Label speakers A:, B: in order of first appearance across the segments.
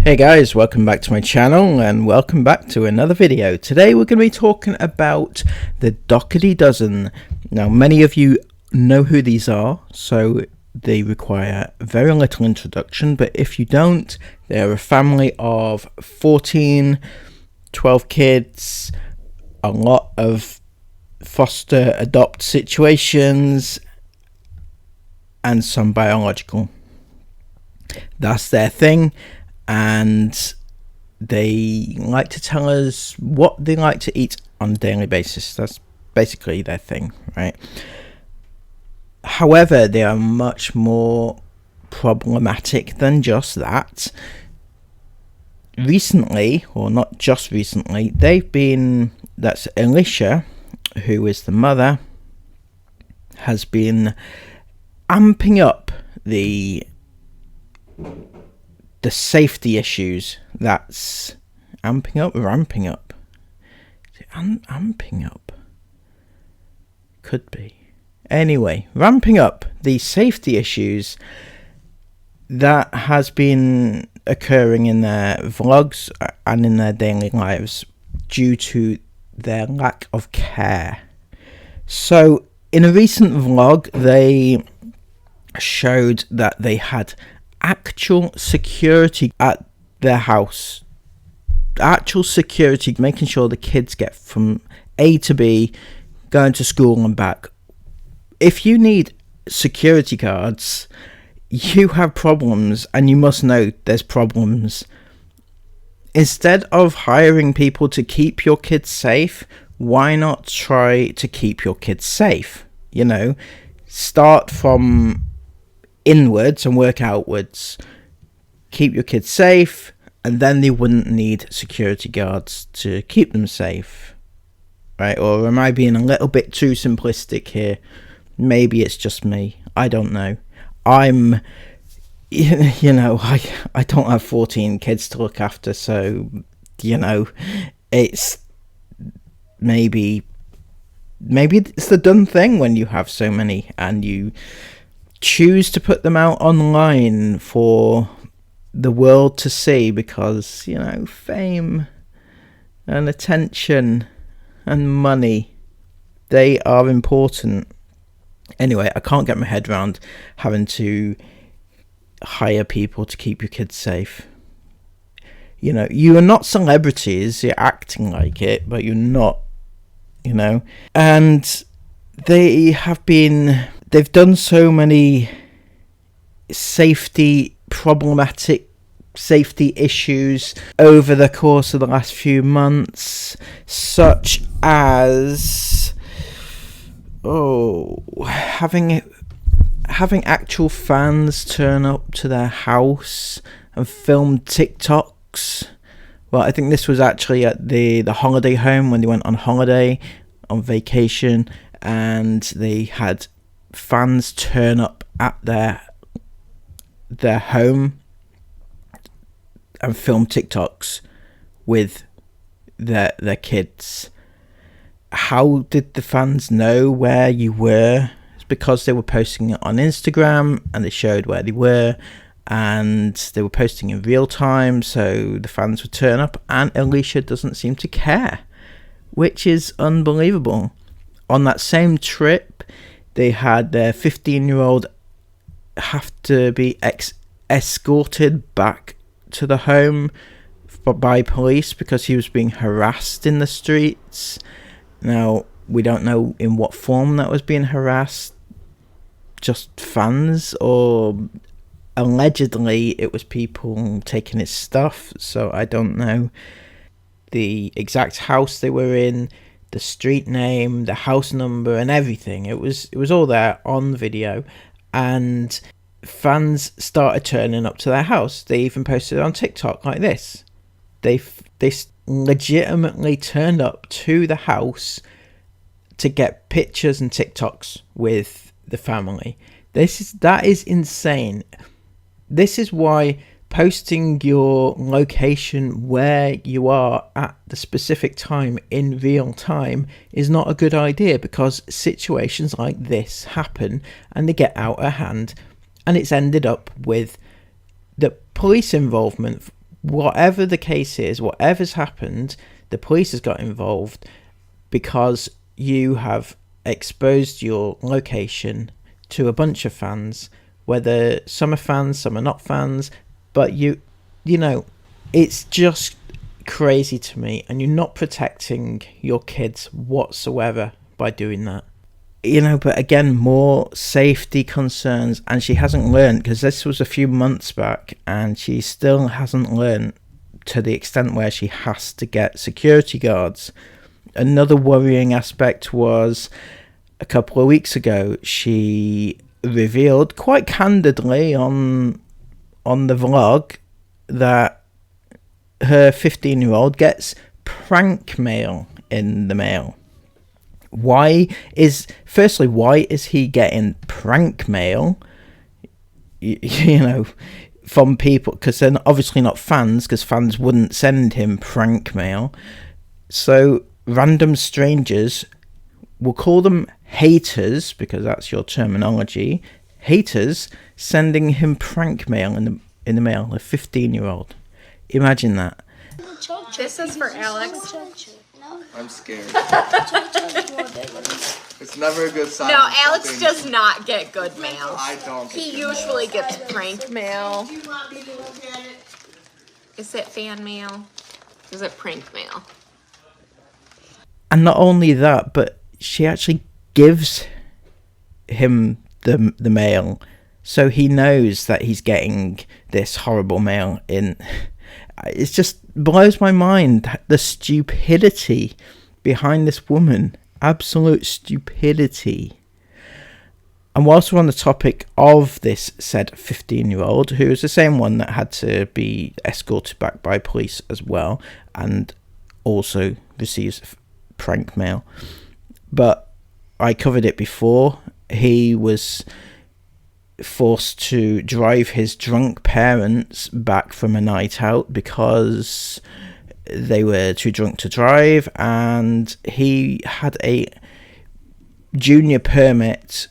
A: Hey guys, welcome back to my channel and welcome back to another video. Today we're going to be talking about the Dougherty dozen. Now many of you know who these are, so they require very little introduction, but if you don't, they're a family of 12 kids, a lot of foster adopt situations and some biological. That's their thing. And they like to tell us what they like to eat on a daily basis. That's basically their thing, right? However, they are much more problematic than just that. Recently, or not just recently, that's Alicia, who is the mother, has been amping up the safety issues. That's amping up or ramping up? Amping up? Could be. Anyway, ramping up the safety issues that has been occurring in their vlogs and in their daily lives due to their lack of care. So, in a recent vlog, they showed that they had actual security at their house. Actual security, making sure the kids get from A to B, going to school and back. If you need security guards, you have problems, and you must know there's problems. Instead of hiring people to keep your kids safe, why not try to keep your kids safe? You know, start from inwards and work outwards. Keep your kids safe, and then they wouldn't need security guards to keep them safe, right? Or am I being a little bit too simplistic here? Maybe it's just me, I don't know. I don't have 14 kids to look after, so it's maybe it's the done thing when you have so many and you choose to put them out online for the world to see because, fame and attention and money, they are important. Anyway, I can't get my head around having to hire people to keep your kids safe. You are not celebrities, you're acting like it, but you're not, and they've done so many problematic safety issues over the course of the last few months, such as having actual fans turn up to their house and film TikToks. Well, I think this was actually at the holiday home when they went on holiday, on vacation, and they had fans turn up at their home and film TikToks with their kids. How did the fans know where you were? It's because they were posting it on Instagram and they showed where they were, and they were posting in real time, so the fans would turn up, and Alicia doesn't seem to care, which is unbelievable. On that same trip, they had their 15-year-old have to be escorted back to the home by police because he was being harassed in the streets. Now, we don't know in what form that was being harassed, just fans, or allegedly it was people taking his stuff, so I don't know the exact house they were in, the street name, the house number, and everything. It was all there on the video, and fans started turning up to their house. They even posted it on TikTok like this. They legitimately turned up to the house to get pictures and TikToks with the family. That is insane. This is why posting your location where you are at the specific time in real time is not a good idea, because situations like this happen and they get out of hand, and it's ended up with the police involvement whatever the case is, whatever's happened, the police has got involved because you have exposed your location to a bunch of fans, whether some are fans, some are not fans, but you know, it's just crazy to me, and you're not protecting your kids whatsoever by doing that. You know, but again, more safety concerns, and she hasn't learned, because this was a few months back, and she still hasn't learned to the extent where she has to get security guards. Another worrying aspect was a couple of weeks ago, she revealed quite candidly on the vlog that her 15-year-old gets prank mail in the mail. Why is he getting prank mail, you know, from people? Because they're obviously not fans, because fans wouldn't send him prank mail. So random strangers, we'll call them haters, because that's your terminology, haters sending him prank mail in the mail, a 15-year-old. Imagine that.
B: This is for Alex.
C: I'm scared. It's never a good sign.
B: No, Alex does not get good mail.
C: I don't.
B: He usually gets prank mail.
D: Do you want me to look at it?
B: Is it fan mail? Is it prank mail?
A: And not only that, but she actually gives him the mail, so he knows that he's getting this horrible mail in. It just blows my mind, the stupidity behind this woman. Absolute stupidity. And whilst we're on the topic of this said 15-year-old, who is the same one that had to be escorted back by police as well, and also receives prank mail, but I covered it before, he was forced to drive his drunk parents back from a night out because they were too drunk to drive, and he had a junior permit,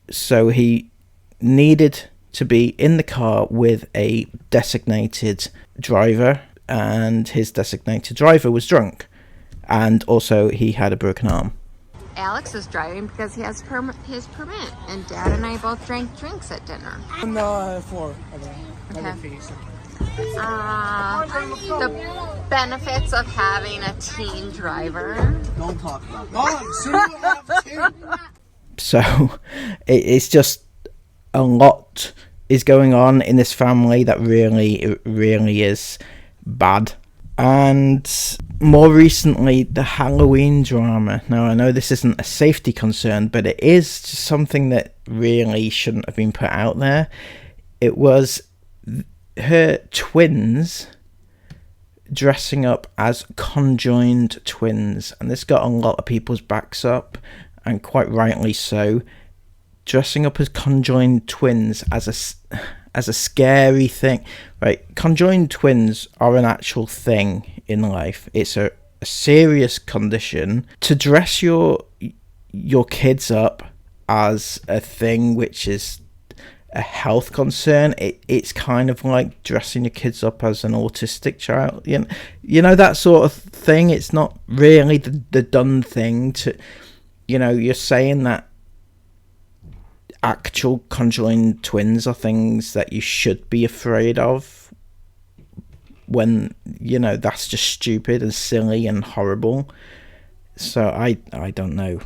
A: so he needed to be in the car with a designated driver, and his designated driver was drunk, and also he had a broken arm.
B: Alex is driving because he has his permit, and Dad and I both drank drinks at dinner.
E: No, 4.
B: Okay. The benefits of having a teen driver.
E: Don't talk about that.
A: So it's just a lot is going on in this family that really is bad. And more recently, the Halloween drama. Now, I know this isn't a safety concern, but it is something that really shouldn't have been put out there. It was her twins dressing up as conjoined twins, and this got a lot of people's backs up, and quite rightly so. Dressing up as conjoined twins as a scary thing, right? Conjoined twins are an actual thing in life. It's a serious condition. To dress your kids up as a thing which is a health concern, it's kind of like dressing your kids up as an autistic child. You know that sort of thing. It's not really the done thing to, you're saying that actual conjoined twins are things that you should be afraid of, when that's just stupid and silly and horrible. So I don't know,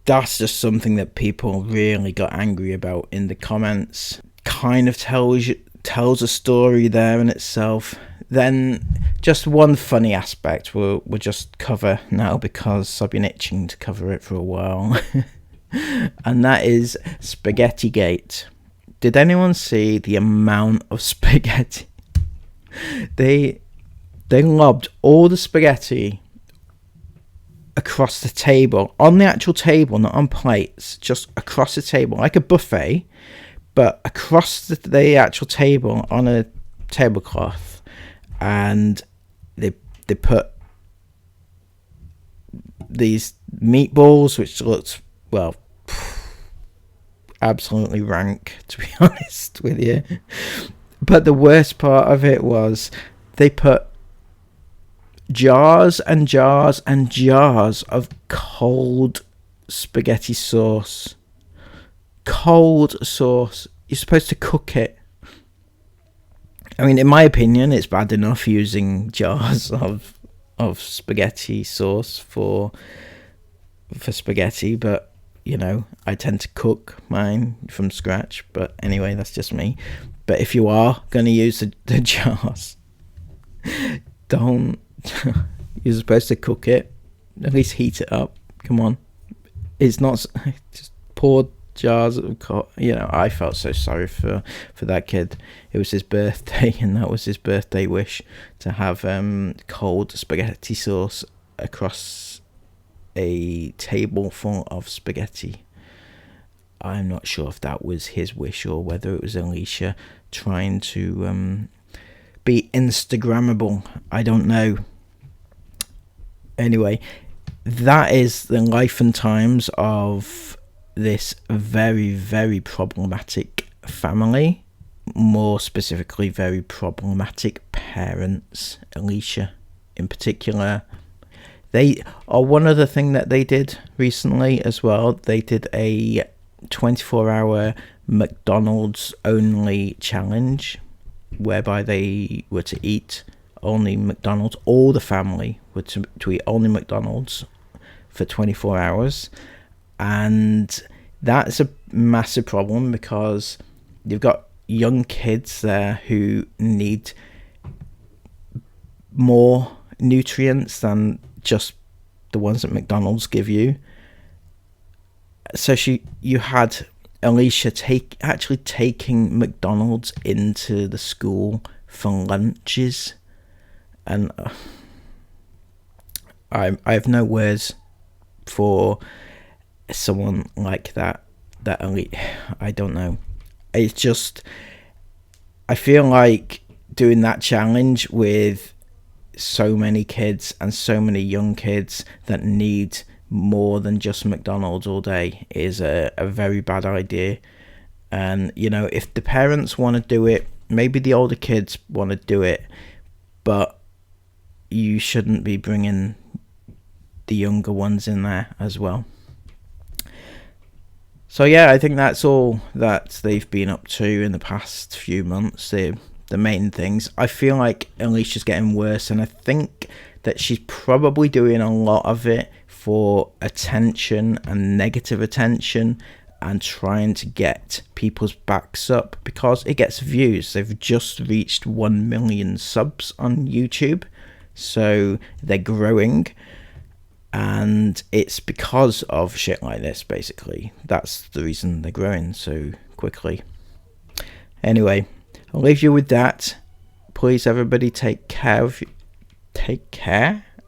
A: that's just something that people really got angry about in the comments. Kind of tells a story there in itself. Then just one funny aspect we'll just cover now, because I've been itching to cover it for a while. And that is Spaghetti-gate. Did anyone see the amount of spaghetti? They lobbed all the spaghetti across the table, on the actual table, not on plates, just across the table, like a buffet, but across the actual table on a tablecloth. And they put these meatballs, which looked, well, absolutely rank, to be honest with you. But the worst part of it was they put jars and jars and jars of cold spaghetti sauce. Cold sauce. You're supposed to cook it. I mean, in my opinion, it's bad enough using jars of spaghetti sauce for spaghetti, but you know, I tend to cook mine from scratch. But anyway, that's just me. But if you are going to use the jars, don't. You're supposed to cook it. At least heat it up. Come on. It's not just pour jars of you know. I felt so sorry for that kid. It was his birthday, and that was his birthday wish, to have cold spaghetti sauce across a table full of spaghetti. I'm not sure if that was his wish or whether it was Alicia trying to be Instagrammable. I don't know. Anyway, that is the life and times of this very, very problematic family. More specifically, very problematic parents. Alicia in particular. They are one other thing that they did recently as well. They did a 24-hour McDonald's only challenge, whereby they were to eat only McDonald's. All the family were to eat only McDonald's for 24 hours. And that's a massive problem because you've got young kids there who need more nutrients than just the ones that McDonald's give you. So you had Alicia actually taking McDonald's into the school for lunches, and I have no words for someone like that. I don't know. It's just, I feel like doing that challenge with so many kids and so many young kids that need more than just McDonald's all day is a very bad idea. And you know, if the parents want to do it, maybe the older kids want to do it, but you shouldn't be bringing the younger ones in there as well. So yeah, I think that's all that they've been up to in the past few months. The main things. I feel like Alicia's getting worse, and I think that she's probably doing a lot of it for attention and negative attention, and trying to get people's backs up because it gets views. They've just reached 1 million subs on YouTube, so they're growing, and it's because of shit like this. Basically, that's the reason they're growing so quickly. Anyway, I'll leave you with that. Please, everybody, take care,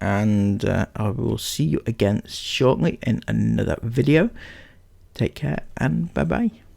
A: and I will see you again shortly in another video. Take care, and bye bye.